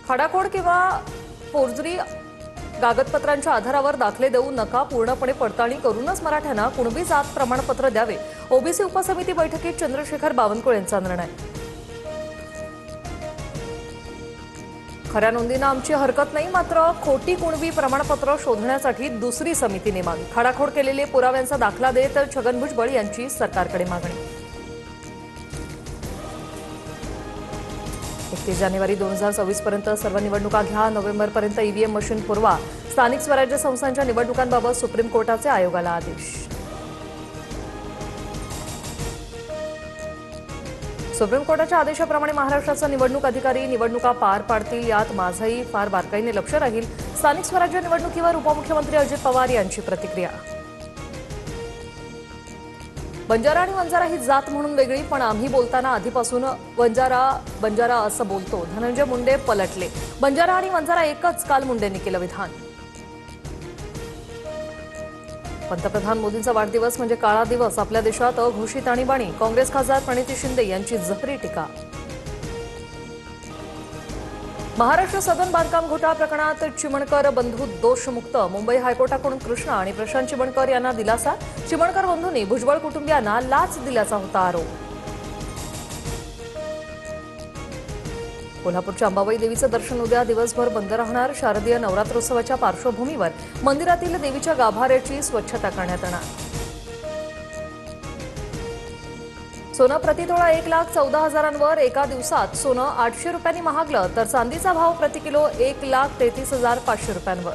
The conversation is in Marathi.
खाडाखोड किंवा फोर्जरी कागदपत्रांच्या आधारावर दाखले देऊ नका, पूर्णपणे पडताळणी करूनच मराठ्यांना कुणबी जात प्रमाणपत्र द्यावे. ओबीसी उपसमिती बैठकीत चंद्रशेखर बावनकुळे यांचा निर्णय. खऱ्या नोंदींना आमची हरकत नाही, मात्र खोटी कुणबी प्रमाणपत्र शोधण्यासाठी दुसरी समिती नेमावी. खाडाखोड केलेले पुराव्यांचा दाखला देत छगन भुजबळ यांची सरकारकडे मागणी. 31 जानेवारी 2024 पर्यंत सर्व निवडणुका घ्या. नोव्हेंबरपर्यंत ईव्हीएम मशीन पुरवा. स्थानिक स्वराज्य संस्थांच्या निवडणुकांबाबत सुप्रीम कोर्टाचे आयोगाला आदेश. सुप्रीम कोर्टाच्या आदेशाप्रमाणे महाराष्ट्राचा निवडणूक अधिकारी निवडणुका पार पाडतील, यात माझंही फार बारकाईने लक्ष राहील. स्थानिक स्वराज्य निवडणुकीवर उपमुख्यमंत्री अजित पवार यांची प्रतिक्रिया. बंजारा आणि वंजारा ही जात म्हणून वेगळी, पण आम्ही बोलताना आधीपासून बंजारा असं बोलतो. धनंजय मुंडे पलटले. बंजारा आणि वंजारा एकच, काल मुंडेंनी केलं विधान. पंतप्रधान मोदींचा वाढदिवस म्हणजे काळा दिवस. आपल्या देशात अघोषित आणीबाणी. काँग्रेस खासदार प्रणिती शिंदे यांची जहरी टीका. महाराष्ट्र सदन बांधकाम घोटाळा प्रकरणात चिमणकर बंधू दोषमुक्त. मुंबई हायकोर्टाकडून कृष्णा आणि प्रशांत चिमणकर यांना दिलासा. चिमणकर बंधूंनी भुजबळ कुटुंबियांना लाच दिल्याचा होता आरोप. कोल्हापूरच्या अंबाबाई देवीचं दर्शन उद्या दिवसभर बंद राहणार. शारदीय नवरात्रोत्सवाच्या पार्श्वभूमीवर मंदिरातील देवीच्या गाभाऱ्याची स्वच्छता करण्यात येणार. सोनं प्रतितोळा 1,14,000वर. एका दिवसात सोनं 800 रुपयांनी महागलं, तर चांदीचा भाव प्रति किलो 1,33,500 रुपयांवर.